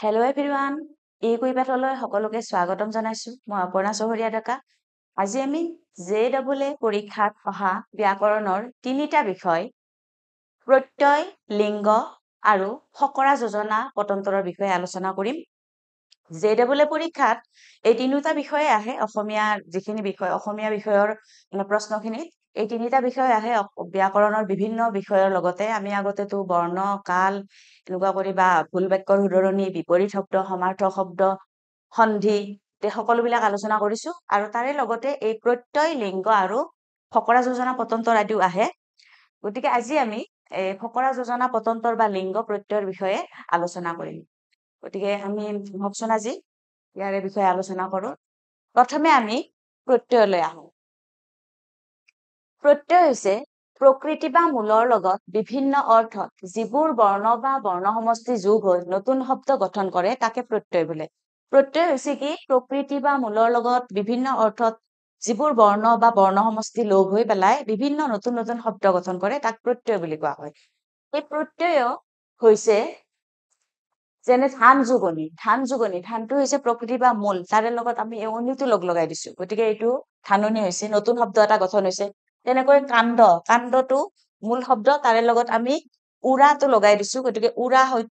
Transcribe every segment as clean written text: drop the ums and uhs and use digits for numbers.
Hello' everyone কুইপাতলৈ সকলোকে স্বাগতম জনাইছো মই অপৰ্ণা চহৰীয়া ডেকা আজি আমি JEE পৰীক্ষাত অহা ব্যাকৰণৰ তিনিটা বিষয় প্ৰত্যয় লিংগ আৰু ফকৰা যোজনা পতন্তৰৰ বিষয়ে আলোচনা কৰিম JEE পৰীক্ষাত এই তিনিটা বিষয়ে আহে অসমীয়া যিখিনি বিষয় অসমীয়া বিষয়ৰ প্ৰশ্নখিনি এই তিনিটা বিষয় আহে ব্যাকৰণৰ বিভিন্ন বিষয়ৰ লগতে আমি আগতেতো বৰ্ণ কাল এনেকুৱা কৰি বা ভুল বাক্যৰ উদাহৰণি বিপৰীত শব্দ সমাৰ্থক শব্দ সন্ধি সকলোবিলাক আলোচনা কৰিছো আৰু তাৰে লগতে এই প্ৰত্যয় লিংগ আৰু ফকৰা যোজনা পতন্তৰ আদিও আহে গতিকে আজি আমি এই ফকৰা যোজনা পতন্তৰ বা লিংগ প্ৰত্যয়ৰ বিষয়ে আলোচনা কৰিম গতিকে আমি ভাবছোন আজি ইয়াৰে বিষয়ে আলোচনা কৰো প্ৰথমে আমি প্ৰত্যয়লৈ আহো প্ৰত্যয় হৈছে প্ৰকৃতি বা মূলৰ লগত বিভিন্ন অৰ্থত যিবোৰ বৰ্ণ বা বৰ্ণ সমষ্টি যোগ হৈ নতুন শব্দ গঠন কৰে তাকে প্ৰত্যয় বোলে প্ৰত্যয় হৈছে কি প্ৰকৃতি বা মূলৰ লগত বিভিন্ন অৰ্থত যিবোৰ বৰ্ণ বা বৰ্ণ সমষ্টি লগ হৈ পেলাই বিভিন্ন নতুন নতুন শব্দ গঠন কৰে তাক প্ৰত্যয় বুলি কোৱা হয় এই প্ৰত্যয় হৈছে যেনে ধান যুগনি ধানটো হৈছে প্ৰকৃতি বা মূল তাৰে লগত আমি এওনিটো লগাই দিছো গতিকে এইটো ধাননি হৈছে নতুন শব্দ এটা গঠন হৈছে তেনেকৈ কাণ্ডটো মূল শব্দ তাৰে লগত আমি উৰাটো লগাই দিছো গতিকে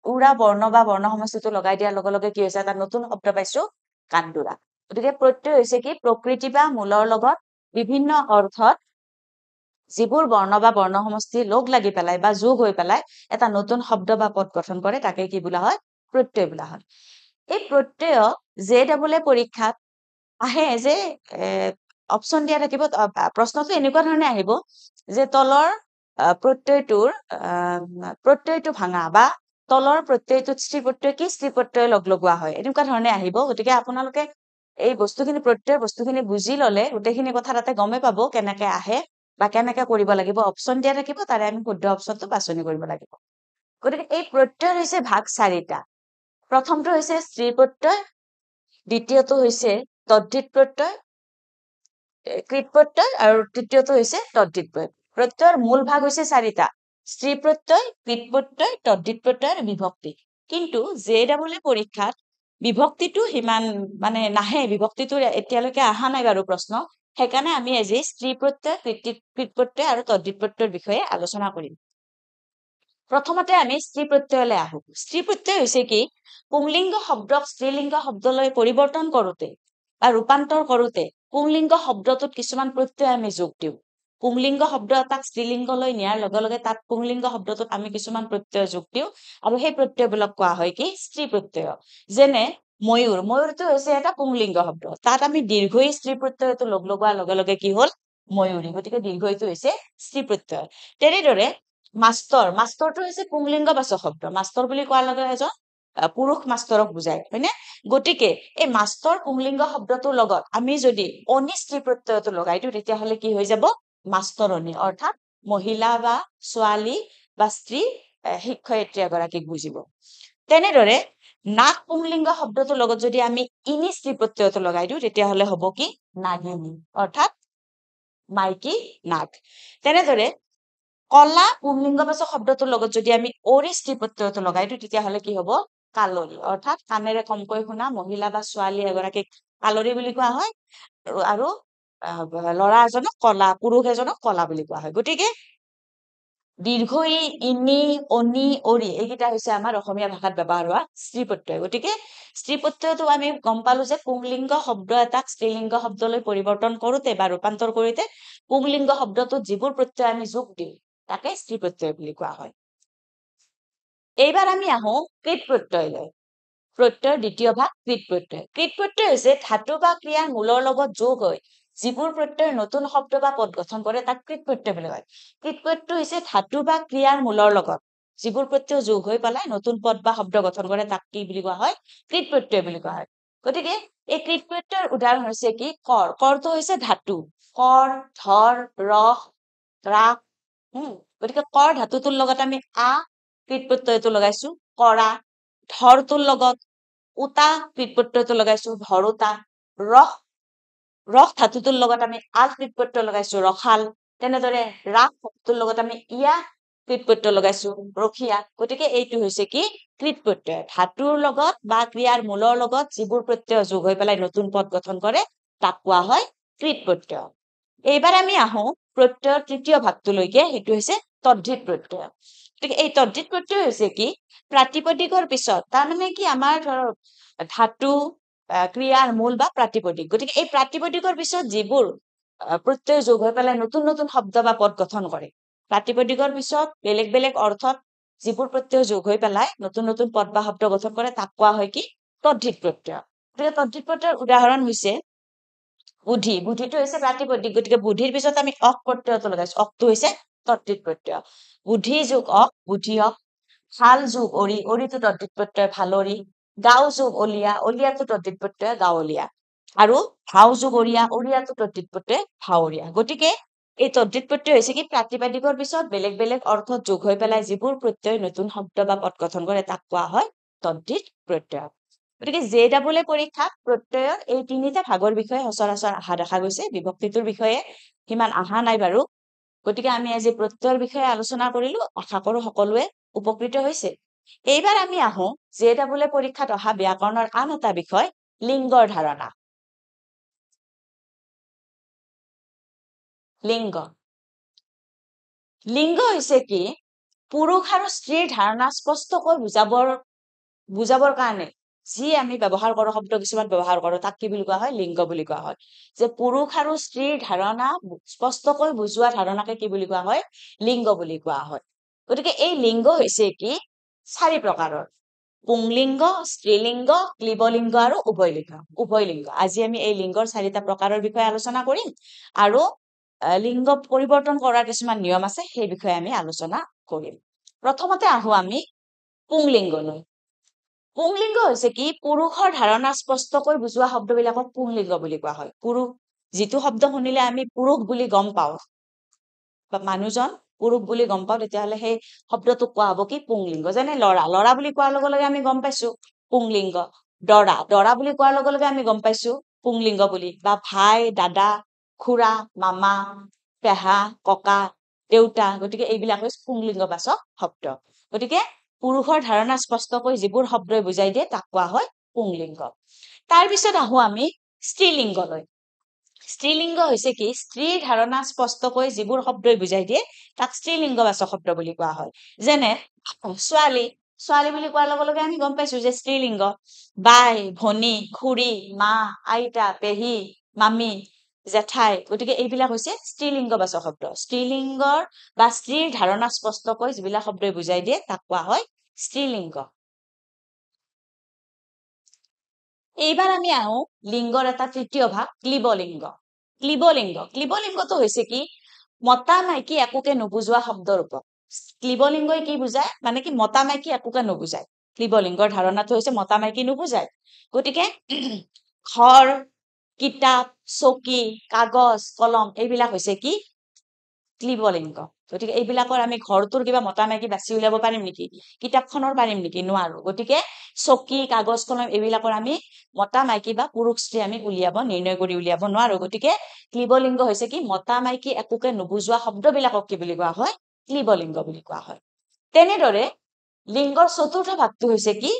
উৰা বৰ্ণ বা বৰ্ণ সমষ্টিটো লগাই দিয়াৰ লগে লগে কি হৈছে এটা নতুন শব্দ পাইছো কান্দুৰা গতিকে প্ৰত্যয় হৈছে কি প্ৰকৃতি বা মূলৰ লগত বিভিন্ন অৰ্থত যিবোৰ বৰ্ণ বা বৰ্ণ সমষ্টি লগ লাগি পেলাই বা যোগ হৈ পেলাই এটা নতুন শব্দ বা পদ গঠন কৰে তাকে কি বোলা হয় প্ৰত্যয় বোলা হয় এই প্ৰত্যয় JEE পৰীক্ষাত আহে যে অপচন দিয়া থাকিব প্ৰশ্নটো এনেকুৱা ধৰণে আহিব যে তলৰ প্ৰত্যয়টো ভাঙা বা তলৰ প্ৰত্যয়টোত স্ত্ৰী প্ৰত্যয় কি স্ত্ৰী প্ৰত্যয় লগোৱা হয় এনেকুৱা ধৰণে আহিব গতিকে আপোনালোকে এই বস্তুখিনি প্ৰত্যয় বস্তুখিনি বুজি ললে গোটেইখিনি কথা তাতে গমে পাব কেনেকে আহে বা কেনেকে কৰিব লাগিব অপচন দিয়া থাকিব তাৰে আমি শুদ্ধ অপচনটো বাছনি কৰিব লাগিব গতিকে এই প্ৰত্যয় হৈছে ভাগ চাৰিটা প্ৰথমটো হৈছে স্ত্ৰী প্ৰত্যয় দ্বিতীয়টো হৈছে তদ্ধিত প্ৰত্যয় কৃত প্ৰত্যয় আৰু তৃতীয়টো হৈছে তদ্ধিত প্ৰত্যয়ৰ মূল ভাগ হৈছে চাৰিটা স্ত্ৰী প্ৰত্যয় কৃত প্ৰত্যয় তদ্ধিত প্ৰত্যয় আৰু বিভক্তি কিন্তু JEE পৰীক্ষাত বিভক্তিটো সিমান মানে নাহে বিভক্তিটো এতিয়ালৈকে অহা নাই বাৰু প্ৰশ্ন সেইকাৰণে আমি আজি স্ত্ৰী প্ৰত্যয় কৃত প্ৰত্যয় আৰু তদ্ধিত প্ৰত্যয়ৰ বিষয়ে আলোচনা কৰিম প্ৰথমতে আমি স্ত্ৰী প্ৰত্যয়লৈ আহো স্ত্ৰী প্ৰত্যয় হৈছে কি পুংলিংগ শব্দক স্ত্ৰীলিংগ শব্দলৈ পৰিৱৰ্তন কৰোতে বা ৰূপান্তৰ কৰোতে পুংলিংগ শব্দটোত কিছুমান প্ৰত্যয় আমি যোগ দিওঁ পুংলিংগ শব্দ এটাক স্ত্ৰীলিংগলৈ নিয়াৰ লগে লগে তাত পুংলিংগ শব্দটোত আমি কিছুমান প্ৰত্যয় যোগ দিওঁ আৰু সেই প্ৰত্যয়বিলাক কোৱা হয় কি স্ত্ৰী প্ৰত্যয় যেনে ময়ূৰটো হৈছে এটা পুংলিংগ শব্দ তাত আমি দীৰ্ঘই স্ত্ৰী প্ৰত্যয়টো লগোৱাৰ লগে লগে কি হল ময়ূৰী গতিকে দীৰ্ঘইটো হৈছে স্ত্ৰী প্ৰত্যয় তেনেদৰে মাষ্টৰটো হৈছে পুংলিংগবাচক শব্দ মাষ্টৰ বুলি কোৱাৰ লগে এজন পুৰুষ মাষ্টৰক বুজায় হয়নে গতিকে এই মাষ্টৰ পুংলিংগ শব্দটোৰ লগত আমি যদি অনি স্ত্ৰী প্ৰত্যয়টো লগাই দিওঁ তেতিয়াহলে কি হৈ যাব মাষ্টৰণী অৰ্থাৎ মহিলা বা ছোৱালী বা স্ত্ৰী শিক্ষয়িত্ৰী এগৰাকীক বুজিব তেনেদৰে নাক পুংলিংগ শব্দটোৰ লগত যদি আমি ইনি স্ত্ৰী প্ৰত্যয়টো লগাই দিওঁ তেতিয়াহলে হ'ব কি নাগিনী অৰ্থাৎ মাইকী নাগ তেনেদৰে কলা পুংলিংগবাচক শব্দটোৰ লগত যদি আমি অৰি স্ত্ৰী প্ৰত্যয়টো লগাই দিওঁ তেতিয়াহলে কি হ'ব কালৰী অৰ্থাৎ কাণেৰে কমকৈ শুনা মহিলা বা ছোৱালী এগৰাকীক কালৰী বুলি কোৱা হয় আৰু ল'ৰা এজনক কলা পুৰুষ এজনক কলা বুলি কোৱা হয় গতিকে দীৰ্ঘ ইনি অনি অৰি এইকেইটা হৈছে আমাৰ অসমীয়া ভাষাত ব্যৱহাৰ হোৱা স্ত্ৰী প্ৰত্যয় গতিকে স্ত্ৰী প্ৰত্যয়টো আমি গম পালো যে পুংলিংগ শব্দ এটাক স্ত্ৰীলিংগ শব্দলৈ পৰিৱৰ্তন কৰোতে বা ৰূপান্তৰ কৰোতে পুংলিংগ শব্দটোত যিবোৰ প্ৰত্যয় আমি যোগ দিওঁ তাকে স্ত্ৰী প্ৰত্যয় বুলি কোৱা হয় এইবাৰ আমি আহো কৃত প্ৰত্যয়লৈ প্ৰত্যয়ৰ দ্বিতীয় ভাগ কৃত প্ৰত্যয় হৈছে ধাতু বা ক্ৰিয়াৰ মূলৰ লগত যোগ হৈ যিবোৰ প্ৰত্যয় নতুন শব্দ বা পদ গঠন কৰে তাক কৃত প্ৰত্যয় বুলি কয় কৃত প্ৰত্যয় হৈছে ধাতু বা ক্ৰিয়াৰ মূলৰ লগত যিবোৰ প্ৰত্যয় যোগ হৈ পেলাই নতুন পদ বা শব্দ গঠন কৰে তাক কি বুলি কোৱা হয় কৃত প্ৰত্যয় বুলি কোৱা হয় গতিকে এই কৃত প্ৰত্যয়ৰ উদাহৰণ হৈছে কি কৰটো হৈছে ধাতু কৰ ধৰ ৰস ৰাস গতিকে কৰ ধাতুটোৰ লগত আমি কৃত প্ৰত্যয়টো লগাইছো কৰা ধৰটোৰ লগত উতা কৃত প্ৰত্যয়টো লগাইছো ধৰোতা ৰস ধাতুটোৰ লগত আমি আল কৃত প্ৰত্যয় লগাইছো ৰসাল তেনেদৰে ৰাস ধাতুটোৰ লগত আমি ইয়া কৃত প্ৰত্যয় লগাইছো ৰখীয়া গতিকে এইটো হৈছে কি কৃত প্ৰত্যয় ধাতুৰ লগত বা ক্ৰিয়াৰ মূলৰ লগত যিবোৰ প্ৰত্যয় যোগ হৈ পেলাই নতুন পদ গঠন কৰে তাক কোৱা হয় কৃত প্ৰত্যয় এইবাৰ আমি আহো প্ৰত্যয়ৰ তৃতীয় ভাগটোলৈকে সেইটো হৈছে তদ্ধিত প্ৰত্যয় গতিকে এই তদ্ধিত প্ৰত্যয় হৈছে কি প্ৰাতিপদিকৰ পিছত তাৰমানে কি আমাৰ ধৰক ধাতু ক্ৰিয়াৰ মূল বা প্ৰাতিপদিক গতিকে এই প্ৰাতিপদিকৰ পিছত যিবোৰ প্ৰত্যয় যোগ হৈ পেলাই নতুন নতুন শব্দ বা পদ গঠন কৰে প্ৰাতিপদিকৰ পিছত বেলেগ বেলেগ অৰ্থত যিবোৰ প্ৰত্যয় যোগ হৈ পেলাই নতুন নতুন পদ বা শব্দ গঠন কৰে তাক কোৱা হয় কি তদ্ধিত প্ৰত্যয় গতিকে তদ্ধিত প্ৰত্যয়ৰ উদাহৰণ হৈছে বুদ্ধি বুদ্ধিটো হৈছে প্ৰাতিপদিক গতিকে বুদ্ধিৰ পিছত আমি অক প্ৰত্যয়টো লগাইছো অকটো হৈছে তদ্ধিত প্ৰত্যয় বুদ্ধি যোগ অক বুদ্ধি অক ভাল যোগ অৰি অৰিটো তদ্ধিত প্ৰত্যয় ভালৰি গাঁও যোগ অলিয়া অলিয়াটো তদ্ধিত প্ৰত্যয় গাঁৱলীয়া আৰু ভাও যোগ অৰিয়া অৰিয়াটো তদ্ধিত প্ৰত্যয় ভাৱৰীয়া গতিকে এই তদ্ধিত প্ৰত্যয় হৈছে কি প্ৰাতিপাদিকৰ পিছত বেলেগ বেলেগ অৰ্থত যোগ হৈ পেলাই যিবোৰ প্ৰত্যয় নতুন শব্দ বা পদ গঠন কৰে তাক কোৱা হয় তদ্ধিত প্ৰত্যয় গতিকে JEE পৰীক্ষাত প্ৰত্যয়ৰ এই তিনিটা ভাগৰ বিষয়ে সচৰাচৰ অহা দেখা গৈছে বিভক্তিটোৰ বিষয়ে সিমান অহা নাই বাৰু গতিকে আমি আজি প্ৰত্যয়ৰ বিষয়ে আলোচনা কৰিলো আশা কৰো সকলোৱে উপকৃত হৈছে এইবাৰ আমি আহো JEE পৰীক্ষাত অহা ব্যাকৰণৰ আন এটা বিষয় লিংগৰ ধাৰণা লিংগ লিংগ হৈছে কি পুৰুষ আৰু স্ত্ৰীৰ ধাৰণা স্পষ্টকৈ বুজাবৰ কাৰণে যি আমি ব্যৱহাৰ কৰো শব্দ কিছুমান ব্যৱহাৰ কৰো তাক কি বুলি কোৱা হয় লিংগ বুলি কোৱা হয় যে পুৰুষ আৰু স্ত্ৰীৰ ধাৰণা স্পষ্টকৈ বুজোৱা ধাৰণাকে কি বুলি কোৱা হয় লিংগ বুলি কোৱা হয় গতিকে এই লিংগ হৈছে কি চাৰি প্ৰকাৰৰ পুংলিংগ স্ত্ৰীলিংগ ক্লীবলিংগ আৰু উভয়লিংগ আজি আমি এই লিংগৰ চাৰিটা প্ৰকাৰৰ বিষয়ে আলোচনা কৰিম আৰু লিংগ পৰিৱৰ্তন কৰাৰ কিছুমান নিয়ম আছে সেই বিষয়ে আমি আলোচনা কৰিম প্ৰথমতে আহো আমি পুংলিংগলৈ পুংলিংগ হৈছে কি পুৰুষৰ ধাৰণা স্পষ্টকৈ বুজোৱা শব্দবিলাকক পুংলিংগ বুলি কোৱা হয় পুৰুষ যিটো শব্দ শুনিলে আমি পুৰুষ বুলি গম পাওঁ বা মানুহজন পুৰুষ বুলি গম পাওঁ তেতিয়াহলে সেই শব্দটোক কোৱা হ'ব কি পুংলিংগ যেনে লৰা লৰা বুলি কোৱাৰ লগে লগে আমি গম পাইছো পুংলিংগ দৰা বুলি কোৱাৰ লগে লগে আমি গম পাইছো পুংলিংগ বুলি বা ভাই দাদা খুৰা মামা পেহা ককা দেউতা গতিকে এইবিলাক হৈছে পুংলিংগবাচক শব্দ গতিকে পুৰুষৰ ধাৰণা স্পষ্টকৈ যিবোৰ শব্দই বুজাই দিয়ে তাক কোৱা হয় পুংলিংগ তাৰ পিছত আহো আমি স্ত্ৰীলিংগলৈ স্ত্ৰীলিংগ হৈছে কি স্ত্ৰীৰ ধাৰণা স্পষ্টকৈ যিবোৰ শব্দই বুজাই দিয়ে তাক স্ত্ৰীলিংগবাচক শব্দ বুলি কোৱা হয় যেনে ছোৱালী ছোৱালী বুলি কোৱাৰ লগে লগে আমি গম পাইছো যে স্ত্ৰীলিংগ বাই ভনী খুৰী মা আইতা পেহী মামী জেঠাই গতিকে এইবিলাক হৈছে স্ত্ৰীলিংগবাচক শব্দ স্ত্ৰীলিংগৰ বা স্ত্ৰীৰ ধাৰণা স্পষ্টকৈ যিবিলাক শব্দই বুজাই দিয়ে তাক কোৱা হয় স্ত্ৰীলিংগ এইবাৰ আমি আহো লিংগৰ এটা তৃতীয় ভাগ ক্লীবলিংগ ক্লীবলিংগটো হৈছে কি মতা মাইকী একোকে নুবুজোৱা শব্দৰ ৰূপক ক্লীবলিংগই কি বুজায় মানে কি মতা মাইকী একোকে নুবুজায় ক্লীবলিংগৰ ধাৰণাটো হৈছে মতা মাইকী নুবুজায় গতিকে ঘৰ কিতাপ চকী কাগজ কলম এইবিলাক হৈছে কি ক্লীবলিংগ গতিকে এইবিলাকৰ আমি ঘৰটোৰ কিবা মতা মাইকী বাছি উলিয়াব পাৰিম নেকি কিতাপখনৰ পাৰিম নেকি নোৱাৰো গতিকে চকী কাগজ কলম এইবিলাকৰ আমি মতা মাইকী বা পুৰুষ স্ত্ৰী আমি নিৰ্ণয় কৰি উলিয়াব নোৱাৰো গতিকে ক্লীবলিংগ হৈছে কি মতা মাইকী একোকে নুবুজোৱা শব্দবিলাকক কি বুলি কোৱা হয় ক্লীবলিংগ বুলি কোৱা হয় তেনেদৰে লিংগৰ চতুৰ্থ ভাগটো হৈছে কি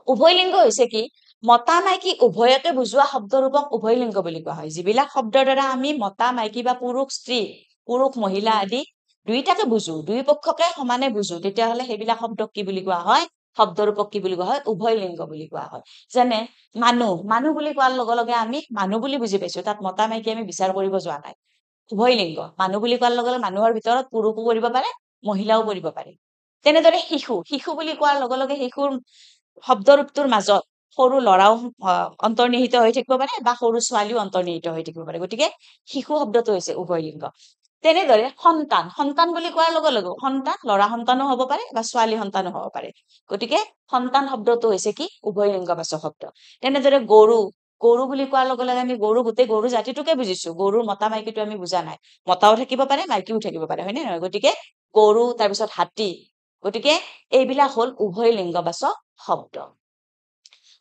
উভয়লিংগ হৈছে কি মতা মাইকী উভয়কে বুজোৱা শব্দৰূপক উভয়লিংগ বুলি কোৱা হয় যিবিলাক শব্দৰ দ্বাৰা আমি মতা মাইকী বা পুৰুষ স্ত্ৰী পুৰুষ মহিলা আদি দুইটাকে বুজো দুই পক্ষকে সমানে বুজো তেতিয়াহলে সেইবিলাক শব্দক কি বুলি কোৱা হয় শব্দৰূপক কি বুলি কোৱা হয় উভয়লিংগ বুলি কোৱা হয় যেনে মানুহ বুলি কোৱাৰ লগে লগে আমি মানুহ বুলি বুজি পাইছো তাত মতা মাইকী আমি বিচাৰ কৰিব যোৱা নাই উভয়লিংগ মানুহ বুলি কোৱাৰ লগে লগে মানুহৰ ভিতৰত পুৰুষো কৰিব পাৰে মহিলাও কৰিব পাৰে তেনেদৰে শিশু বুলি কোৱাৰ লগে লগে শিশুৰ শব্দৰূপটোৰ মাজত সৰু লৰাও অন্তৰ্নিহিত হৈ থাকিব পাৰে বা সৰু ছোৱালীও অন্তৰ্নিহিত হৈ থাকিব পাৰে গতিকে শিশু শব্দটো হৈছে উভয়লিংগ তেনেদৰে সন্তান বুলি কোৱাৰ লগে লগে সন্তান লৰা সন্তানো হব পাৰে বা ছোৱালী সন্তানো হব পাৰে গতিকে সন্তান শব্দটো হৈছে কি উভয়লিংগবাচক শব্দ তেনেদৰে গৰু বুলি কোৱাৰ লগে লগে আমি গোটেই গৰু জাতিটোকে বুজিছো গৰুৰ মতা মাইকীটো আমি বুজা নাই মতাও থাকিব পাৰে মাইকীও থাকিব পাৰে হয় নে নহয় গতিকে গৰু তাৰপিছত হাতী গতিকে এইবিলাক হল উভয়লিংগবাচক শব্দ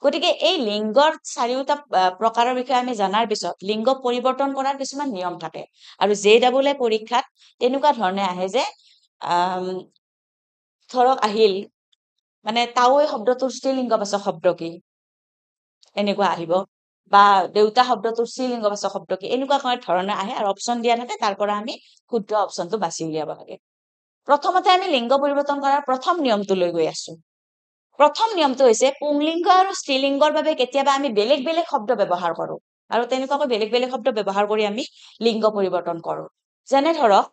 গতিকে এই লিংগৰ চাৰিওটা প্ৰকাৰৰ বিষয়ে আমি জানাৰ পিছত লিংগ পৰিৱৰ্তন কৰাৰ কিছুমান নিয়ম থাকে আৰু JEE পৰীক্ষাত তেনেকুৱা ধৰণে আহে যে ধৰক আহিল মানে তাৱৈ শব্দটোৰ স্ত্ৰীলিংগবাচক শব্দ কি এনেকুৱা আহিব বা দেউতা শব্দটোৰ স্ত্ৰীলিংগবাচক শব্দ কি এনেকুৱা ধৰণে আহে আৰু অপচন দিয়া থাকে তাৰ পৰা আমি শুদ্ধ অপচনটো বাছি উলিয়াব লাগে প্ৰথমতে আমি লিংগ পৰিৱৰ্তন কৰাৰ প্ৰথম নিয়মটো লৈ গৈ আছো প্ৰথম নিয়মটো হৈছে পুংলিংগ আৰু স্ত্ৰীলিংগৰ বাবে কেতিয়াবা আমি বেলেগ বেলেগ শব্দ ব্যৱহাৰ কৰো আৰু তেনেকুৱাকৈ বেলেগ বেলেগ শব্দ ব্যৱহাৰ কৰি আমি লিংগ পৰিৱৰ্তন কৰো যেনে ধৰক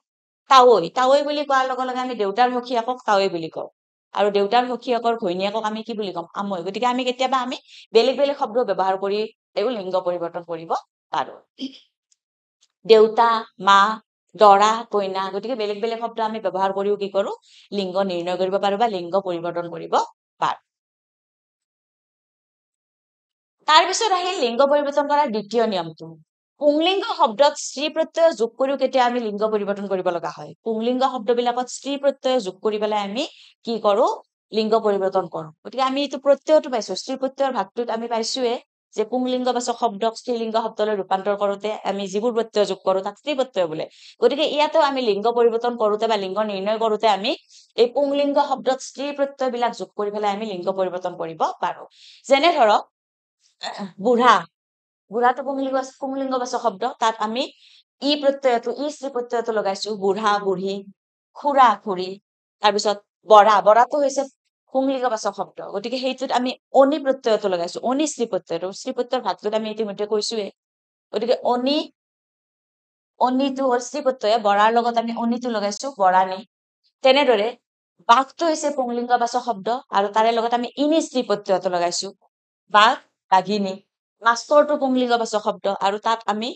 তাৱৈ বুলি কোৱাৰ লগে লগে আমি দেউতাৰ সখীয়েকক তাৱৈ বুলি কওঁ আৰু দেউতাৰ সখীয়েকৰ ঘৈণীয়েকক আমি কি বুলি ক'ম আমৈ গতিকে আমি কেতিয়াবা আমি বেলেগ বেলেগ শব্দ ব্যৱহাৰ কৰি এইবোৰ লিংগ পৰিৱৰ্তন কৰিব পাৰো দেউতা মা দৰা কইনা গতিকে বেলেগ বেলেগ শব্দ আমি ব্যৱহাৰ কৰিও কি কৰো লিংগ নিৰ্ণয় কৰিব পাৰো বা লিংগ পৰিৱৰ্তন কৰিব পাৰো তাৰ পিছত আহিল লিংগ পৰিৱৰ্তন কৰাৰ দ্বিতীয় নিয়মটো পুংলিংগ শব্দত স্ত্ৰী প্ৰত্যয় যোগ কৰিও কেতিয়া আমি লিংগ পৰিৱৰ্তন কৰিব লগা হয় পুংলিংগ শব্দবিলাকত স্ত্ৰী প্ৰত্যয় যোগ কৰি পেলাই আমি কি কৰো লিংগ পৰিৱৰ্তন কৰো গতিকে আমি এইটো প্ৰত্যয়টো পাইছো স্ত্ৰী প্ৰত্যয়ৰ ভাগটোত আমি পাইছোৱে যে পুংলিংগবাচক শব্দক স্ত্ৰীলিংগ শব্দলৈ ৰূপান্তৰ কৰোতে আমি যিবোৰ প্ৰত্যয় যোগ কৰো তাক স্ত্ৰী প্ৰত্যয় বোলে গতিকে ইয়াতেও আমি লিংগ পৰিৱৰ্তন কৰোতে বা লিংগ নিৰ্ণয় কৰোতে আমি এই পুংলিংগ শব্দত স্ত্ৰী প্ৰত্যয়বিলাক যোগ কৰি পেলাই আমি লিংগ পৰিৱৰ্তন কৰিব পাৰো যেনে ধৰক বুঢ়াটো পুংলিংগবাচক শব্দ তাত আমি ই স্ত্ৰী প্ৰত্যয়টো লগাইছো বুঢ়া বুঢ়ী খুৰা খুৰী তাৰপিছত বৰাটো হৈছে পুংলিংগবাচক শব্দ গতিকে সেইটোত আমি অনি প্ৰত্যয়টো লগাইছো অনি স্ত্ৰী প্ৰত্যয়ৰ ভাগটোত আমি ইতিমধ্যে কৈছোৱে গতিকে অনিটো হ'ল স্ত্ৰী প্ৰত্যয় বৰাৰ লগত আমি অনিটো লগাইছো বৰানি তেনেদৰে বাঘটো হৈছে পুংলিংগবাচক শব্দ আৰু তাৰে লগত আমি ইনি স্ত্ৰী প্ৰত্যয়টো লগাইছো বাঘ বাঘিনী মাষ্টৰটো পুংলিংগবাচক শব্দ আৰু তাত আমি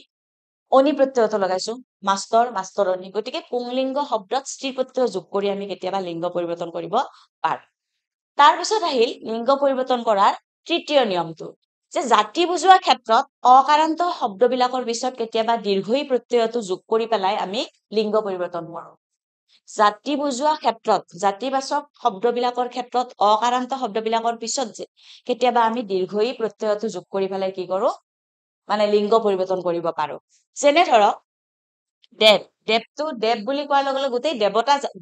অনি প্ৰত্যয়টো লগাইছো মাষ্টৰ মাষ্টৰণী গতিকে পুংলিংগ শব্দত স্ত্ৰী প্ৰত্যয় যোগ কৰি আমি কেতিয়াবা লিংগ পৰিৱৰ্তন কৰিব পাৰো তাৰ পিছত আহিল লিংগ পৰিৱৰ্তন কৰাৰ তৃতীয় নিয়মটো যে জাতি বুজোৱাৰ ক্ষেত্ৰত অকাৰান্ত শব্দবিলাকৰ পিছত কেতিয়াবা দীৰ্ঘই প্ৰত্যয়টো যোগ কৰি পেলাই আমি লিংগ পৰিৱৰ্তন কৰো জাতি বুজোৱা ক্ষেত্ৰত জাতিবাচক শব্দবিলাকৰ ক্ষেত্ৰত অকাৰান্ত শব্দবিলাকৰ পিছত যে কেতিয়াবা আমি দীৰ্ঘই প্ৰত্যয়টো যোগ কৰি পেলাই কি কৰো মানে লিংগ পৰিৱৰ্তন কৰিব পাৰো যেনে ধৰক দেৱ বুলি কোৱাৰ লগে লগে গোটেই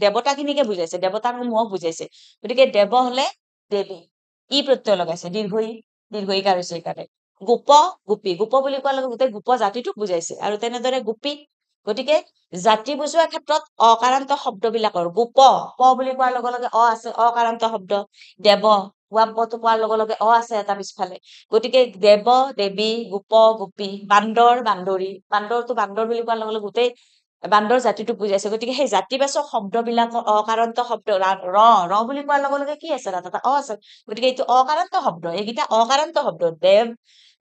দেৱতাখিনিকে বুজাইছে দেৱতাৰ সমূহক বুজাইছে গতিকে দেৱ হলে দেৱী ই প্ৰত্যয় লগাইছে দীৰ্ঘইকাৰ হৈছে এইকাৰণে গোপ বুলি কোৱাৰ লগে গোটেই গোপ জাতিটোক বুজাইছে আৰু তেনেদৰে গোপী গতিকে জাতি বুজোৱাৰ ক্ষেত্ৰত অকাৰান্ত শব্দবিলাকৰ গোপ বুলি কোৱাৰ লগে লগে আছে অকাৰান্ত শব্দ দেৱ টো কোৱাৰ লগে লগে আছে এটা পিছফালে গতিকে দেৱ দেৱী গোপ গোপী বান্দৰী বান্দৰটো বান্দৰ বুলি কোৱাৰ লগে লগে গোটেই বান্দৰ জাতিটোক বুজাইছে গতিকে সেই জাতিবাচক শব্দবিলাকৰ অকাৰান্ত শব্দ ৰ বুলি কোৱাৰ লগে লগে কি আছে তাত আছে গতিকে এইটো অকাৰান্ত শব্দ এইকেইটা অকাৰান্ত শব্দ দেৱ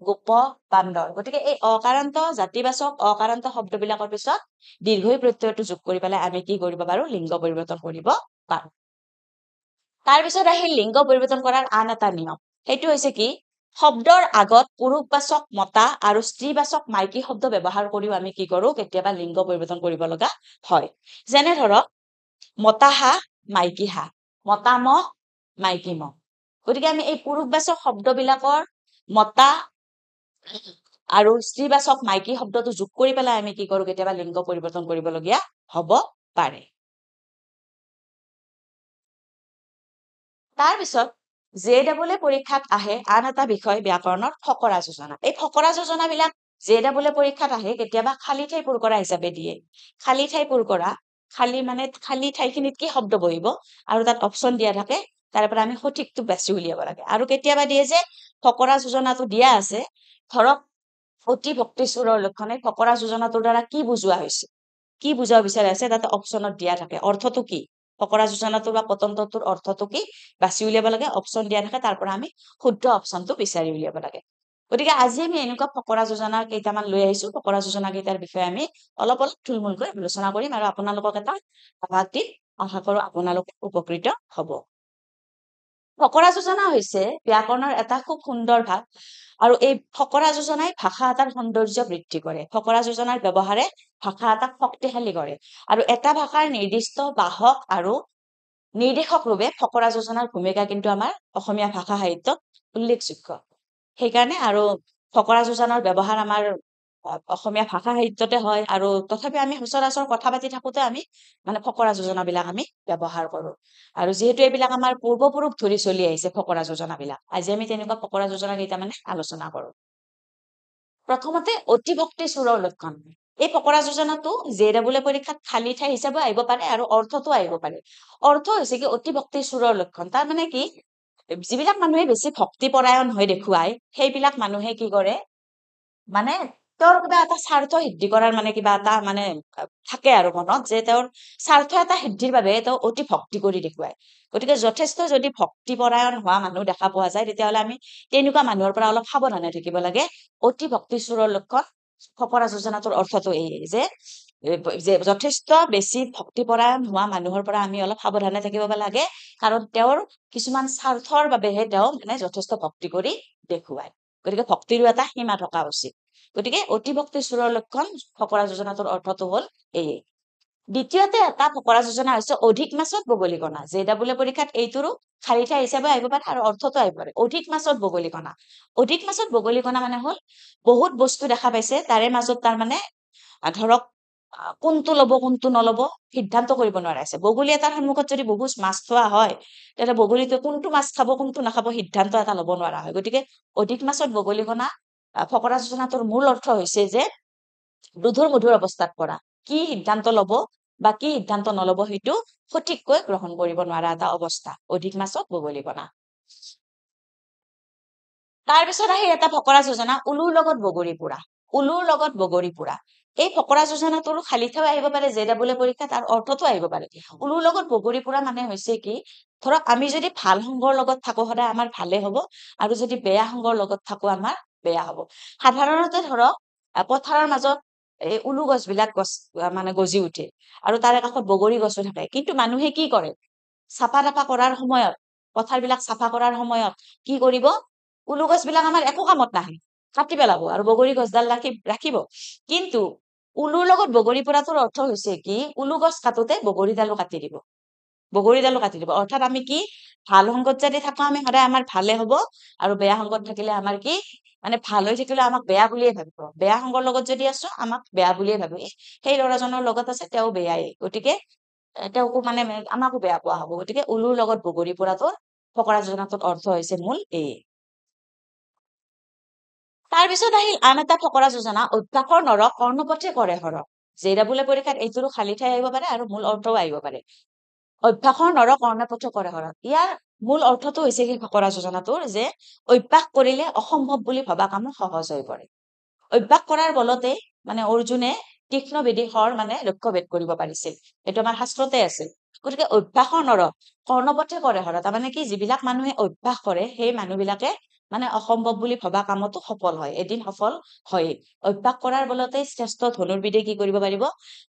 গোপ বান্দৰ গতিকে এই অকাৰান্ত জাতিবাচক অকাৰান্ত শব্দবিলাকৰ পিছত দীৰ্ঘই প্ৰত্যয়টো যোগ কৰি পেলাই আমি কি কৰিব পাৰো লিংগ পৰিৱৰ্তন কৰিব পাৰো তাৰ পিছত আহিল লিংগ পৰিৱৰ্তন কৰাৰ আন এটা নিয়ম সেইটো হৈছে কি শব্দৰ আগত পুৰুষবাচক মতা আৰু স্ত্ৰীবাচক মাইকী শব্দ ব্যৱহাৰ কৰিও আমি কি কৰো কেতিয়াবা লিংগ পৰিৱৰ্তন কৰিব লগা হয় যেনে ধৰক মতা হাঁহ মাইকী হাঁহ মতা মহ মাইকী মহ গতিকে আমি এই পুৰুষবাচক শব্দবিলাকৰ মতা আৰু স্ত্ৰীবাচক মাইকী শব্দটো যোগ কৰি পেলাই আমি কি কৰো কেতিয়াবা লিংগ পৰিৱৰ্তন কৰিবলগীয়া হব পাৰে তাৰ পিছত JEE পৰীক্ষাত আহে আন এটা বিষয় ব্যাকৰণৰ ফকৰা যোজনা এই ফকৰা যোজনাবিলাক JEE পৰীক্ষাত আহে কেতিয়াবা খালী ঠাই পূৰ কৰা হিচাপে দিয়ে খালী ঠাই পূৰ কৰা খালী ঠাইখিনিত কি শব্দ বহিব আৰু তাত অপচন দিয়া থাকে তাৰ পৰা আমি সঠিকটো বাছি উলিয়াব লাগে আৰু কেতিয়াবা দিয়ে যে ফকৰা যোজনাটো দিয়া আছে ধৰক অতি ভক্তি চুৰৰ লক্ষণে ফকৰা যোজনাটোৰ দ্বাৰা কি বুজোৱা হৈছে কি বুজাব বিচাৰা আছে তাতে অপচনত দিয়া থাকে অৰ্থটো কি ফকৰা যোজনাটোৰ বা পতন্ত্ৰটোৰ অৰ্থটো কি বাছি উলিয়াব লাগে অপচন দিয়া থাকে তাৰ পৰা আমি শুদ্ধ অপচনটো বিচাৰি উলিয়াব লাগে গতিকে আজি আমি এনেকুৱা ফকৰা যোজনা কেইটামান লৈ আহিছো ফকৰা যোজনা কেইটাৰ বিষয়ে আমি অলপ থুলমূলকৈ আলোচনা কৰিম আৰু আপোনালোকক এটা আভাস দিম আশা কৰো আপোনালোক উপকৃত হব ফকৰা যোজনা হৈছে ব্যাকৰণৰ এটা খুব সুন্দৰ ভাগ আৰু এই ফকৰা যোজনাই ভাষা এটাৰ সৌন্দৰ্য বৃদ্ধি কৰে ফকৰা যোজনাৰ ব্যৱহাৰে ভাষা এটাক শক্তিশালী কৰে আৰু এটা ভাষাৰ নিৰ্দিষ্ট বাহক আৰু নিৰ্দেশক ৰূপে ফকৰা যোজনাৰ ভূমিকা কিন্তু আমাৰ অসমীয়া ভাষা সাহিত্যত উল্লেখযোগ্য সেইকাৰণে আৰু ফকৰা যোজনাৰ ব্যৱহাৰ আমাৰ অসমীয়া ভাষা সাহিত্যতে হয় আৰু তথাপি আমি সচৰাচৰ কথা পাতি থাকোতে আমি মানে ফকৰা যোজনাবিলাক আমি ব্যৱহাৰ কৰো আৰু যিহেতু এইবিলাক আমাৰ পূৰ্বপুৰুষ ধৰি চলি আহিছে ফকৰা যোজনাবিলাক আজি আমি তেনেকুৱা ফকৰা যোজনা কেইটা মানে আলোচনা কৰো প্ৰথমতে অতিভক্তি চুৰৰ লক্ষণ এই ফকৰা যোজনাটো জেডাবুলে পৰীক্ষাত খালী ঠাই হিচাপে আহিব পাৰে আৰু অৰ্থতো আহিব পাৰে অৰ্থ হৈছে কি অতিভক্তি চুৰৰ লক্ষণ তাৰ মানে কি যিবিলাক মানুহে বেছি ভক্তিপৰায়ণ হৈ দেখুৱাই সেইবিলাক মানুহে কি কৰে মানে তেওঁৰ কিবা এটা স্বাৰ্থ সিদ্ধি কৰাৰ মানে কিবা এটা মানে থাকে আৰু মনত যে তেওঁৰ স্বাৰ্থ এটা সিদ্ধিৰ বাবে তেওঁ অতি ভক্তি কৰি দেখুৱায় গতিকে যথেষ্ট যদি ভক্তিপৰায়ণ হোৱা মানুহ দেখা পোৱা যায় তেতিয়াহ'লে আমি তেনেকুৱা মানুহৰ পৰা অলপ সাৱধানে থাকিব লাগে অতি ভক্তি চুৰৰ লক্ষণ ফকৰা যোজনাটোৰ অৰ্থটো এই যে যথেষ্ট বেছি ভক্তিপৰায়ণ হোৱা মানুহৰ পৰা আমি অলপ সাৱধানে থাকিব লাগে কাৰণ তেওঁৰ কিছুমান স্বাৰ্থৰ বাবেহে তেওঁ মানে যথেষ্ট ভক্তি কৰি দেখুৱায় গতিকে ভক্তিৰো এটা সীমা থকা উচিত গতিকে অতি ভক্তি চুৰৰ লক্ষণ ফকৰা যোজনাটোৰ অৰ্থটো হল এয়ে দ্বিতীয়তে এটা ফকৰা যোজনা হৈছে অধিক মাছত বগলীকণা জেডাবুলে পৰীক্ষাত এইটোৰো খালী ঠাই হিচাপে আহিব পাৰে আৰু অৰ্থটো আহিব পাৰে অধিক মাছত বগলীকণা অধিক মাছত বগলীকণা মানে হল বহুত বস্তু দেখা পাইছে তাৰে মাজত তাৰ মানে ধৰক কোনটো লব কোনটো নলব সিদ্ধান্ত কৰিব নোৱাৰা আছে বগলী এটাৰ সন্মুখত যদি বহুত মাছ থোৱা হয় তেতিয়া বগলীটো কোনটো মাছ খাব কোনটো নাখাব সিদ্ধান্ত এটা লব নোৱাৰা হয় গতিকে অধিক মাছত বগলীকণা ফকৰা যোজনাটোৰ মূল অৰ্থ হৈছে যে দুধুৰ মধুৰ অৱস্থাত পৰা কি সিদ্ধান্ত লব বা কি সিদ্ধান্ত নলব সেইটো সঠিককৈ গ্ৰহণ কৰিব নোৱাৰা এটা অৱস্থা অধিক মাছত বগলীকণা তাৰপিছত আহি এটা ফকৰা যোজনা উলুৰ লগত বগৰী পোৰা উলুৰ লগত বগৰী পোৰা এই ফকৰা যোজনাটোৰো খালী ঠাই আহিব পাৰে জেডাবুলে পৰীক্ষাত তাৰ অৰ্থটো আহিব পাৰে উলুৰ লগত বগৰী পোৰা মানে হৈছে কি ধৰক আমি যদি ভাল সংগৰ লগত থাকো সদায় আমাৰ ভালে হব আৰু যদি বেয়া সংগৰ লগত থাকো আমাৰ বেয়া হব সাধাৰণতে ধৰক পথাৰৰ মাজত এই উলু গছ বিলাক মানে গজি উঠে আৰু তাৰে কাষত বগৰী গছো থাকে কিন্তু মানুহে কি কৰে চাফা তাফা কৰাৰ সময়ত পথাৰবিলাক চাফা কৰাৰ সময়ত কি কৰিব উলু গছ বিলাক আমাৰ একো কামত নাহে কাটি পেলাব আৰু বগৰী গছডাল ৰাখিব কিন্তু উলুৰ লগত বগৰী পোৰাটোৰ অৰ্থ হৈছে কি উলু গছ কাটোতে বগৰীডালো কাটি দিব অৰ্থাৎ আমি কি ভাল সংগত যদি থাকো আমি সদায় আমাৰ ভালে হব আৰু বেয়া সংগত থাকিলে আমাৰ কি মানে ভাল হৈ থাকিলে আমাক বেয়া বুলিয়ে ভাবিব বেয়া সংগৰ লগত যদি আছো আমাক বেয়া বুলিয়ে ভাবো সেই ল'ৰাজনৰ লগত আছে তেওঁ বেয়াই গতিকে তেওঁকো মানে আমাকো বেয়া পোৱা হব গতিকে উলুৰ লগত বগৰী পোৰাটোৰ ফকৰা যোজনাটোৰ অৰ্থ হৈছে মূল এই তাৰপিছত আহিল আন এটা ফকৰা যোজনা অভ্যাসৰ নৰ কৰ্ণপথে কৰে হৰ জেডাবুলে পৰীক্ষাত এইটোৰো খালী ঠাই আহিব পাৰে আৰু মূল অৰ্থও আহিব পাৰে অভ্যাসৰ নৰ কৰ্ণপথে কৰে হৰ ইয়াৰ মূল অৰ্থটো হৈছে কি ফকৰা যোজনাটোৰ যে অভ্যাস কৰিলে অসম্ভৱ বুলি ভবা কামো সহজ হৈ পৰে অভ্যাস কৰাৰ বলতে মানে অৰ্জুনে তীক্ষ্ণ বিদেশৰ মানে লক্ষ্যভেদ কৰিব পাৰিছিল এইটো আমাৰ শাস্ত্ৰতে আছিল গতিকে অভ্যাসৰ নৰ কৰ্ণপথে কৰে হৰ তাৰমানে কি যিবিলাক মানুহে অভ্যাস কৰে সেই মানুহবিলাকে মানে অসম্ভৱ বুলি ভবা কামতো সফল হয় এদিন সফল হয় অভ্যাস কৰাৰ বলতে শ্ৰেষ্ঠ ধনুৰ্বিদে কি কৰিব পাৰিব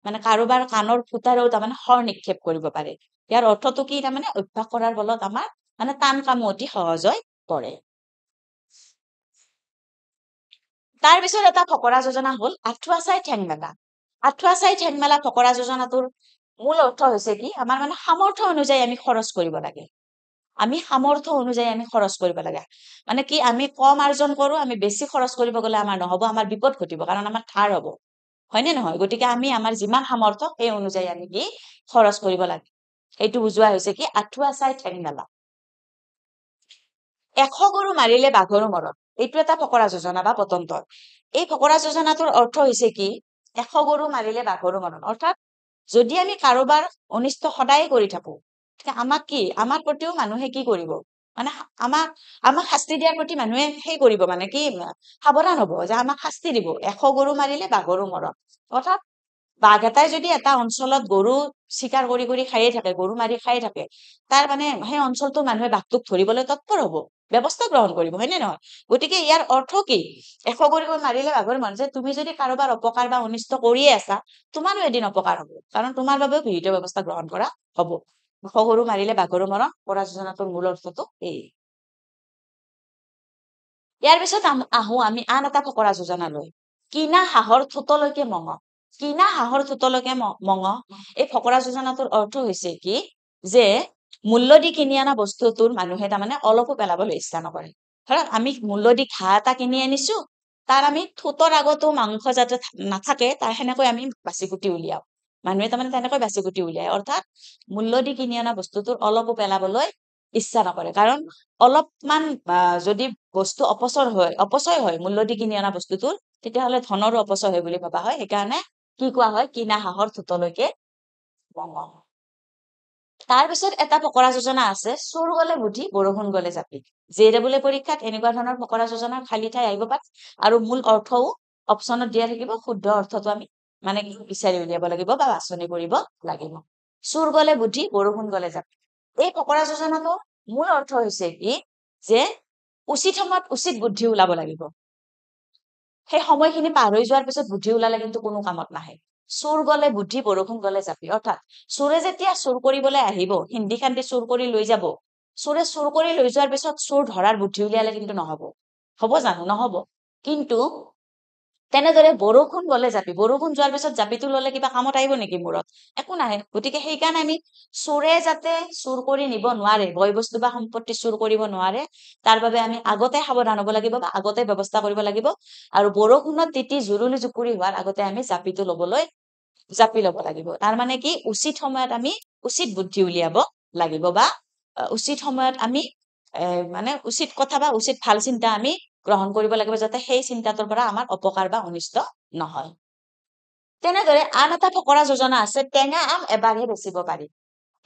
মানে কাৰোবাৰ কাণৰ ফুটাৰেও তাৰমানে শৰ নিক্ষেপ কৰিব পাৰে ইয়াৰ অৰ্থটো কি তাৰমানে অভ্যাস কৰাৰ বলত আমাৰ মানে টান কামো অতি সহজ হৈ পৰে তাৰপিছত এটা ফকৰা যোজনা হল আঠুৱা চাই ঠেং মেলা ফকৰা যোজনাটোৰ মূল অৰ্থ হৈছে কি আমাৰ মানে সামৰ্থ্য অনুযায়ী আমি খৰচ কৰিব লাগে আমি সামৰ্থ্য অনুযায়ী আমি খৰচ কৰিব লাগে মানে কি আমি কম আৰ্জন কৰো আমি বেছি খৰচ কৰিব গলে আমাৰ নহব আমাৰ বিপদ ঘটিব কাৰণ আমাৰ ধাৰ হব হয়নে নহয় গতিকে আমি আমাৰ যিমান সামৰ্থ্য সেই অনুযায়ী আমি কি খৰচ কৰিব লাগে এইটো বুজোৱা হৈছে কি আঠুৱা চাই ঠেং মেলা 100 গৰু মাৰিলে বাঘৰো মৰণ এইটো এটা ফকৰা যোজনা বা পতন্তৰ এই ফকৰা যোজনাটোৰ অৰ্থ হৈছে কি 100 গৰু মাৰিলে বাঘৰো মৰণ অৰ্থাৎ যদি আমি কাৰোবাৰ অনিষ্ট সদায় কৰি থাকো আমাক কি আমাৰ প্ৰতিও মানুহে কি কৰিব মানে আমাক শাস্তি দিয়াৰ প্ৰতি মানুহে সেই কৰিব মানে কি সাৱধান হব যে আমাক শাস্তি দিব 100 গৰু মাৰিলে বাঘৰো মৰণ অৰ্থাৎ বাঘ এটাই যদি এটা অঞ্চলত গৰু চিকাৰ কৰি খায়ে থাকে গৰু মাৰি খায়ে থাকে তাৰ মানে সেই অঞ্চলটোৰ মানুহে বাঘটোক ধৰিবলৈ তৎপৰ হব ব্যৱস্থা গ্ৰহণ কৰিব হয়নে নহয় গতিকে ইয়াৰ অৰ্থ কি 100 গৰু মাৰিলে বাঘৰ মৰণ যে তুমি যদি কাৰোবাৰ অপকাৰ বা অনিষ্ট কৰিয়ে আছা তোমাৰো এদিন অপকাৰ হব কাৰণ তোমাৰ বাবেও বিহিত ব্যৱস্থা গ্ৰহণ কৰা হব 100 গৰু মাৰিলে বাঘৰো মৰণ ফকৰা যোজনাটোৰ মূল অৰ্থটো এই ইয়াৰ পিছত আহো আমি আন এটা ফকৰা যোজনালৈ কিনা হাঁহৰ ঠোঁটলৈকে মঙহ এই ফকৰা যোজনাটোৰ অৰ্থ হৈছে কি যে মূল্য দি কিনি অনা বস্তুটোৰ মানুহে তাৰমানে অলপো পেলাবলৈ ইচ্ছা নকৰে ধৰক আমি মূল্য দি ঘাঁহ এটা কিনি আনিছো, তাৰ আমি ঠোঁটৰ আগতো মাংস যাতে নাথাকে তাৰ সেনেকৈ আমি বাছি কুটি উলিয়াও। মানুহে তাৰমানে তেনেকৈ বাছি কুটি উলিয়ায়। অৰ্থাৎ মূল্য দি কিনি অনা বস্তুটোৰ অলপো পেলাবলৈ ইচ্ছা নকৰে। কাৰণ অলপমান যদি বস্তু অপচয় হয় মূল্য দি কিনি অনা বস্তুটোৰ, তেতিয়াহ'লে ধনৰো অপচয় হয় বুলি ভাবা হয়। সেইকাৰণে কি কোৱা হয়, কিনা হাঁহৰ ঠোঁটলৈকে মঙহ। তাৰ পিছত এটা ফকৰা যোজনা আছে, চোৰ গলে বুদ্ধি বৰষুণ গলে জাপি। JEE পৰীক্ষাত এনেকুৱা ধৰণৰ ফকৰা যোজনাৰ খালী ঠাই আহিব পাৰে আৰু মূল অৰ্থও অপচনত দিয়া থাকিব। শুদ্ধ অৰ্থটো আমি মানে বিচাৰি উলিয়াব লাগিব বা বাছনি কৰিব লাগিব। চোৰ গলে বুদ্ধি বৰষুণ গলে জাপি। এই ফকৰা যোজনাটোৰ মূল অৰ্থ হৈছে কি, যে উচিত সময়ত উচিত বুদ্ধি ওলাব লাগিব। সেই সময়খিনি পাৰ হৈ যোৱাৰ পিছত বুদ্ধি ওলালে কিন্তু কোনো কামত নাহে। চোৰ গলে বুদ্ধি বৰষুণ গলে জাপি। অৰ্থাৎ চোৰে যেতিয়া চুৰ কৰিবলৈ আহিব, হিন্দি খান্দি চুৰ কৰি লৈ যাব, চোৰে চুৰ কৰি লৈ যোৱাৰ পিছত চোৰ ধৰাৰ বুদ্ধি উলিয়ালে কিন্তু নহব। হব জানো? নহব। কিন্তু তেনেদৰে বৰষুণ গলে জাপি, বৰষুণ যোৱাৰ পিছত জাপিটো ললে কিবা কামত আহিব নেকি মূৰত? একো নাহে। গতিকে সেইকাৰণে আমি চোৰে যাতে চুৰ কৰি নিব নোৱাৰে, বয় বস্তু বা সম্পত্তি চুৰ কৰিব নোৱাৰে, তাৰ বাবে আমি আগতে সাৱধান হব লাগিব বা আগতে ব্যৱস্থা কৰিব লাগিব। আৰু বৰষুণত তিতি জুৰুলি জুপুৰি হোৱাৰ আগতে আমি জাপি লব লাগিব। তাৰ মানে কি, উচিত সময়ত আমি উচিত বুদ্ধি উলিয়াব লাগিব বা উচিত সময়ত আমি মানে উচিত কথা বা উচিত ভাল চিন্তা আমি গ্ৰহণ কৰিব লাগিব, যাতে সেই চিন্তাটোৰ পৰা আমাৰ অপকাৰ বা অনিষ্ট নহয়। তেনেদৰে আন এটা ফকৰা যোজনা আছে, টেঙা আম এবাৰহে বেচিব পাৰি।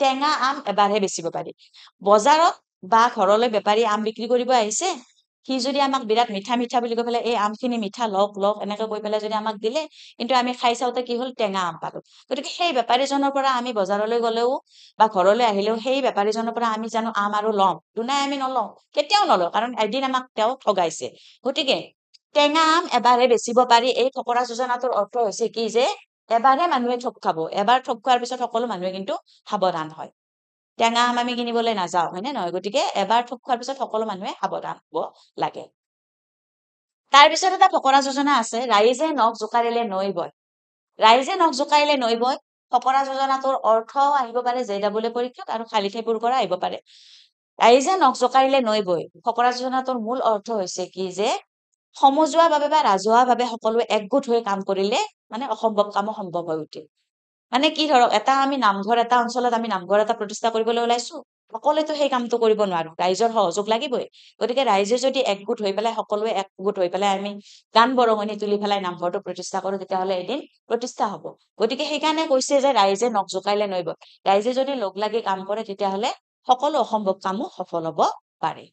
টেঙা আম এবাৰহে বেচিব পাৰি। বজাৰত বা ঘৰলৈ বেপাৰী আম বিক্ৰী কৰিব আহিছে, সি যদি আমাক বিৰাট মিঠা মিঠা বুলি কৈ পেলাই এই আমখিনি মিঠা লওক এনেকে কৈ পেলাই যদি আমাক দিলে, কিন্তু আমি খাই চাওঁতে কি হল, টেঙা আম পালো। গতিকে সেই বেপাৰীজনৰ পৰা আমি বজাৰলৈ গলেও বা ঘৰলৈ আহিলেও সেই বেপাৰীজনৰ পৰা আমি জানো আম আৰু লম? দুনাই আমি নলওঁ, কেতিয়াও নলওঁ, কাৰণ এদিন আমাক তেওঁ ঠগাইছে। গতিকে টেঙা আম এবাৰহে বেচিব পাৰি। এই ফকৰা যোজনাটোৰ অৰ্থ হৈছে কি, যে এবাৰহে মানুহে ঠগ খাব, এবাৰ ঠগ খোৱাৰ পিছত সকলো মানুহে কিন্তু সাৱধান হয়। টেঙা আম আমি কিনিবলৈ নাযাওঁ, হয় নে নহয়? গতিকে এবাৰ ঠগ খোৱাৰ পিছত সকলো মানুহে সাৱধান হব লাগে। তাৰ পিছত এটা ফকৰা যোজনা আছে, ৰাইজে নখ জোকাৰিলে নৈ বয়। ৰাইজে নখ জোকাৰিলে নৈ বয়। ফকৰা যোজনাটোৰ অৰ্থও আহিব পাৰে JEE পৰীক্ষাত আৰু খালী ঠাইবোৰ পৰা আহিব পাৰে। ৰাইজে নখ জোকাৰিলে নৈ বয়। ফকৰা যোজনাটোৰ মূল অৰ্থ হৈছে কি, যে সমজুৱা ভাৱে বা ৰাজহুৱা ভাৱে সকলোৱে একগোট হৈ কাম কৰিলে মানে অসম্ভৱ কামো সম্ভৱ হৈ উঠে। মানে কি, ধৰক এটা অঞ্চলত আমি নামঘৰ এটা প্ৰতিষ্ঠা কৰিবলৈ ওলাইছো, সকলোৱেতো সেই কামটো কৰিব নোৱাৰো, ৰাইজৰ সহযোগ লাগিবই। গতিকে ৰাইজে যদি একগোট হৈ পেলাই, সকলোৱে একগোট হৈ পেলাই আমি গান বৰঙণি তুলি পেলাই নামঘৰটো প্ৰতিষ্ঠা কৰো, তেতিয়াহলে এদিন প্ৰতিষ্ঠা হব। গতিকে সেইকাৰণে কৈছে যে ৰাইজে নখ জোকাৰিলে নৈ বয়। ৰাইজে যদি লগ লাগি কাম কৰে, তেতিয়াহলে সকলো অসম্ভৱ কামো সফল হব পাৰে।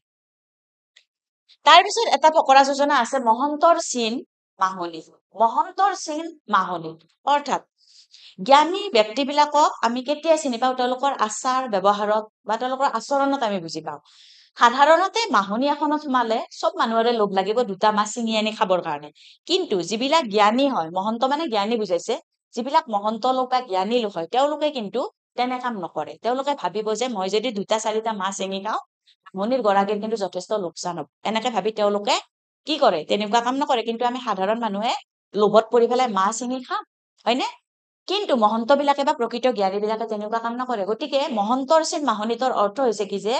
তাৰ পিছত এটা ফকৰা যোজনা আছে, মহন্তৰ চিন মাহনি। মহন্তৰ চিন মাহনি। অৰ্থাৎ জ্ঞানী ব্যক্তিবিলাকক আমি কেতিয়া চিনি পাওঁ? তেওঁলোকৰ আচাৰ ব্যৱহাৰত বা তেওঁলোকৰ আচৰণত আমি বুজি পাওঁ। সাধাৰণতে মাহনি এখনত সোমালে চব মানুহৰে লোভ লাগিব দুটা মাছ ছিঙি আনি খাবৰ কাৰণে। কিন্তু যিবিলাক জ্ঞানী হয়, মহন্ত মানে জ্ঞানী বুজাইছে, যিবিলাক মহন্ত লোক বা জ্ঞানী লোক হয়, তেওঁলোকে কিন্তু তেনে কাম নকৰে। তেওঁলোকে ভাবিব যে মই যদি দুটা চাৰিটা মাছ ছিঙি খাওঁ, মাহনিৰ গৰাকীৰ কিন্তু যথেষ্ট লোকচান হব। এনেকে ভাবি তেওঁলোকে কি কৰে? তেনেকুৱা কাম নকৰে। কিন্তু আমি সাধাৰণ মানুহে লোভত পৰি পেলাই মাছ ছিঙি খাম, হয়নে? কিন্তু মহন্ত বিলাকে বা প্ৰকৃত জ্ঞানী বিলাকে তেনেকুৱা কাম নকৰে। গতিকে মহন্তৰ চিন মাহনিতৰ অৰ্থ হৈছে কি, যে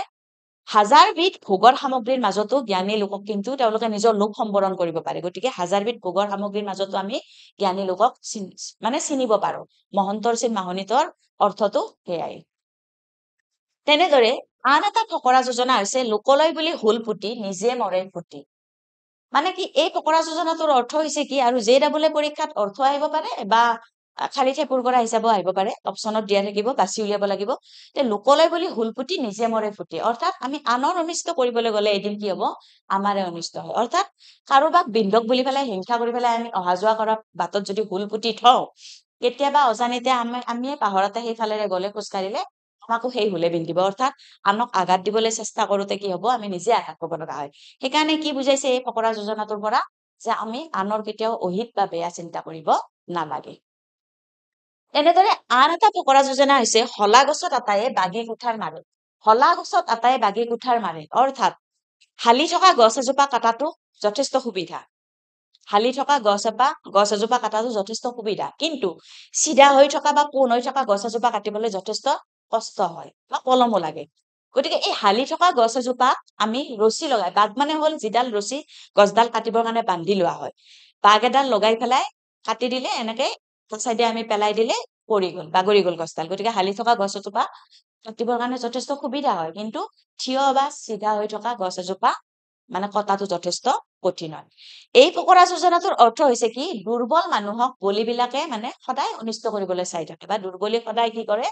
হাজাৰবিধ ভোগৰ সামগ্ৰীৰ মাজতো জ্ঞানী লোকক কিন্তু তেওঁলোকে নিজৰ লোভ সম্বৰণ কৰিব পাৰে। গতিকে হাজাৰবিধ ভোগৰ সামগ্ৰীৰ মাজতো আমি জ্ঞানী লোকক চিনিব পাৰো। মহন্তৰ চিন মাহনিতৰ অৰ্থটো সেয়াই। তেনেদৰে আন এটা ফকৰা যোজনা হৈছে, লোকলৈ বুলি হুল পুতি নিজে মৰে ফুটি। মানে কি, এই ফকৰা যোজনাটোৰ অৰ্থ হৈছে কি, আৰু JEE পৰীক্ষাত অৰ্থ আহিব পাৰে বা খালী ঠাইবোৰ পৰা হিচাপেও আহিব পাৰে, অপচনত দিয়া থাকিব, বাছি উলিয়াব লাগিব। লোকলৈ বুলি হুল পুতি নিজে মৰে ফুটি। অৰ্থাৎ আমি আনৰ অনিষ্ট কৰিবলৈ গলে এদিন কি হব? আমাৰে অনিষ্ট হয়। অৰ্থাৎ কাৰোবাক বিন্ধক বুলি পেলাই হিংসা কৰি পেলাই আমি অহা যোৱা কৰা বাটত যদি হুল পুতি থওঁ, কেতিয়াবা অজানিতে আমি পাহৰতে সেইফালেৰে গলে খোজকাঢ়িলে আমাকো সেই হুলে বিন্ধিব। অৰ্থাৎ আনক আঘাত দিবলৈ চেষ্টা কৰোতে কি হব? আমি নিজে আঘাত পাব লগা হয়। সেইকাৰণে কি বুজাইছে এই ফকৰা যোজনাটোৰ পৰা? যে আমি আনৰ কেতিয়াও অহিত বা বেয়া চিন্তা কৰিব নালাগে। এনেদৰে আন এটা ফকৰা যোজনা হৈছে, হলা গছত আটায়ে বাগি কুঠাৰ মাৰে। হলা গছত আটায়ে বাগি কুঠাৰ মাৰে। অৰ্থাৎ হালি থকা গছ এজোপা কটাটো যথেষ্ট সুবিধা। হালি থকা গছ এজোপা কটাটো যথেষ্ট সুবিধা। কিন্তু চিধা হৈ থকা বা পোন হৈ থকা গছ এজোপা কাটিবলৈ যথেষ্ট কষ্ট হয় বা পলমো লাগে। গতিকে এই হালি থকা গছ এজোপা আমি ৰছী লগাই, বাগ মানে হ'ল যিডাল ৰছী গছডাল কাটিবৰ কাৰণে বান্ধি লোৱা হয়, বাগ এডাল লগাই পেলাই কাটি দিলে এনেকে চাইডে আমি পেলাই দিলে পৰি গ'ল, বাগৰি গ'ল গছডাল। গতিকে হালি থকা গছ এজোপা কাটিবৰ কাৰণে যথেষ্ট সুবিধা হয়, কিন্তু থিয় বা চিধা হৈ থকা গছ এজোপা মানে কটাটো যথেষ্ট কঠিন হয়। এই ফকৰা যোজনাটোৰ অৰ্থ হৈছে কি, দুৰ্বল মানুহক বলিবিলাকে মানে সদায় অনিষ্ট কৰিবলৈ চাই থাকে, বা দুৰ্বলী সদায় কি কৰে,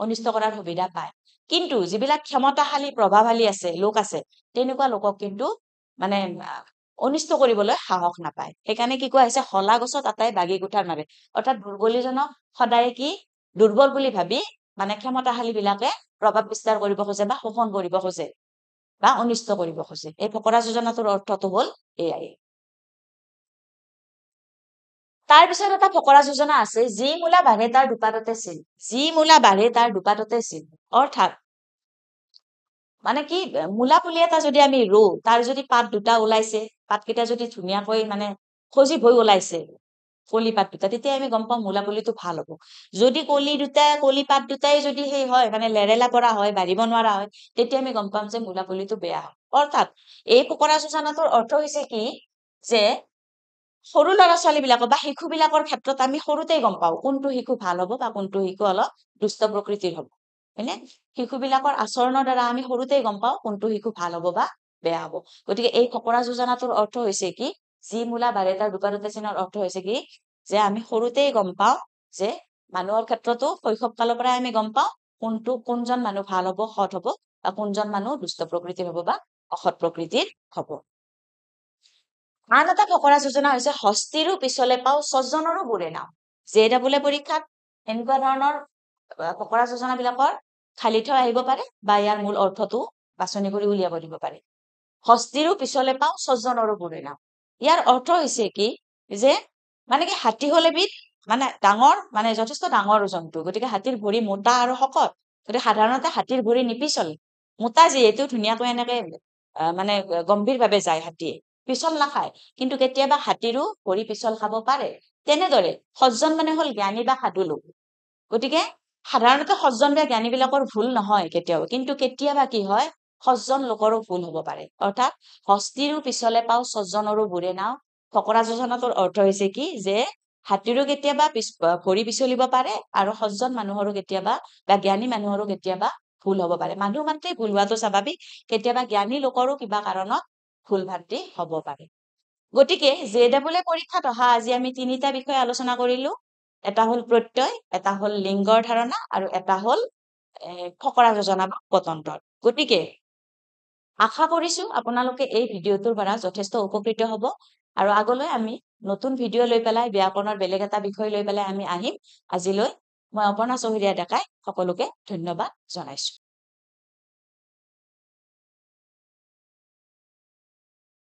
অনিষ্ট কৰাৰ সুবিধা পায়। কিন্তু যিবিলাক ক্ষমতাশালী প্ৰভাৱশালী আছে লোক আছে, তেনেকুৱা লোকক কিন্তু মানে অনিষ্ট কৰিবলৈ সাহস নাপায়। সেইকাৰণে কি কোৱা হৈছে, হলা গছত আটাই বাগি কুঠাৰ মাৰে। অৰ্থাৎ দুৰ্বলীজনক সদায় কি দুৰ্বল বুলি ভাবি মানে ক্ষমতাশালী বিলাকে প্ৰভাৱ বিস্তাৰ কৰিব খোজে বা শোষণ কৰিব খোজে বা অনিষ্ট কৰিব খোজে। এই ফকৰা যোজনাটোৰ অৰ্থটো হ'ল এয়াই। তাৰ পিছত এটা ফকৰা যোজনা আছে, যি মূলা বাঢ়ে তাৰ দুপাততে চিন। যি মূলা বাঢ়ে তাৰ দুপাততে চিন। অৰ্থাৎ মানে কি, মূলা পুলি এটা যদি আমি ৰুওঁ, তাৰ যদি পাত দুটা ওলাইছে, পাতকেইটা যদি ধুনীয়াকৈ মানে সজীৱ হৈ ওলাইছে, কলি পাত দুটা, তেতিয়া আমি গম পাওঁ মূলা পুলিটো ভাল হ'ব। যদি কলি পাত দুটাই যদি সেই হয় মানে লেৰেলা পৰা হয়, বাঢ়িব নোৱাৰা হয়, তেতিয়া আমি গম পাম যে মূলা পুলিটো বেয়া হয়। অৰ্থাৎ এই ফকৰা যোজনাটোৰ অৰ্থ হৈছে কি, যে সৰু ল'ৰা ছোৱালী বিলাকৰ বা শিশু বিলাকৰ ক্ষেত্ৰত আমি সৰুতেই গম পাওঁ কোনটো শিশু ভাল হ'ব বা কোনটো শিশু অলপ দুষ্ট প্ৰকৃতিৰ হ'ব, হয়নে? শিশু বিলাকৰ আচৰণৰ দ্বাৰা আমি সৰুতেই গম পাওঁ কোনটো শিশু ভাল হ'ব বা বেয়া হ'ব। গতিকে এই ফকৰা যোজনাটোৰ অৰ্থ হৈছে কি, যি মূলা বাঢ়ে তাৰ দুপাততে চিনৰ অৰ্থ হৈছে কি, যে আমি সৰুতেই গম পাওঁ যে মানুহৰ ক্ষেত্ৰতো শৈশৱ কালৰ পৰাই আমি গম পাওঁ কোনজন মানুহ ভাল হ'ব, সৎ হ'ব, বা কোনজন মানুহ দুষ্ট প্ৰকৃতিৰ হ'ব বা অসৎ প্ৰকৃতিৰ হ'ব। আন এটা ফকৰা যোজনা হৈছে, হস্তিৰো পিছলে পাও স্বজনৰো বুৰে নাও। JEE পৰীক্ষাত এনেকুৱা ধৰণৰ ফকৰা যোজনা বিলাকৰ খালি ঠাই আহিব পাৰে, বা ইয়াৰ মূল অৰ্থটো বাছনি কৰি উলিয়াব দিব পাৰে। হস্তিৰো পিছলে পাও স্বজনৰো বুৰে নাও। ইয়াৰ অৰ্থ হৈছে কি, যে মানে কি, হাতী হল এবিধ মানে ডাঙৰ, মানে যথেষ্ট ডাঙৰ জন্তু। গতিকে হাতীৰ ভৰি মোটা আৰু শকত, গতিকে সাধাৰণতে হাতীৰ ভৰি নিপিছলে। মোটা যিহেতু ধুনীয়াকৈ এনেকে মানে গম্ভীৰ ভাৱে যায় হাতীয়ে, পিছল নাখায়, কিন্তু কেতিয়াবা হাতীৰো ভৰি পিছল খাব পাৰে। তেনেদৰে সজ্জন মানে হল জ্ঞানী বা সাধু লোক। গতিকে সাধাৰণতে সজ্জন বা জ্ঞানী বিলাকৰ ভুল নহয় কেতিয়াও, কিন্তু কেতিয়াবা কি হয়, সজ্জন লোকৰো ভুল হব পাৰে। অৰ্থাৎ হস্তিৰো পিছলে পাও স্বজনৰো বুৰে নাও। ফকৰা যোজনাটোৰ অৰ্থ হৈছে কি, যে হাতীৰো কেতিয়াবা ভৰি পিছলিব পাৰে, আৰু সজ্জন মানুহৰো কেতিয়াবা বা জ্ঞানী মানুহৰো কেতিয়াবা ভুল হব পাৰে। মানুহ মাত্ৰেই ভুল হোৱাটো স্বাভাৱিক, কেতিয়াবা জ্ঞানী লোকৰো কিবা কাৰণত ভুল ভ্ৰান্তি হব পাৰে। গতিকে JEE পৰীক্ষাত অহা আজি আমি তিনিটা বিষয় আলোচনা কৰিলো। এটা হল প্ৰত্যয়, এটা হল লিংগৰ ধাৰণা, আৰু এটা হল ফকৰা যোজনা বা পতন্তৰ। গতিকে আশা কৰিছো আপোনালোকে এই ভিডিঅ'টোৰ পৰা যথেষ্ট উপকৃত হব, আৰু আগলৈ আমি নতুন ভিডিঅ' লৈ পেলাই ব্যাকৰণৰ বেলেগ এটা বিষয় লৈ পেলাই আমি আহিম। আজিলৈ মই অপৰ্ণা চৌধুৰীয়া ডেকাই সকলোকে ধন্যবাদ জনাইছো।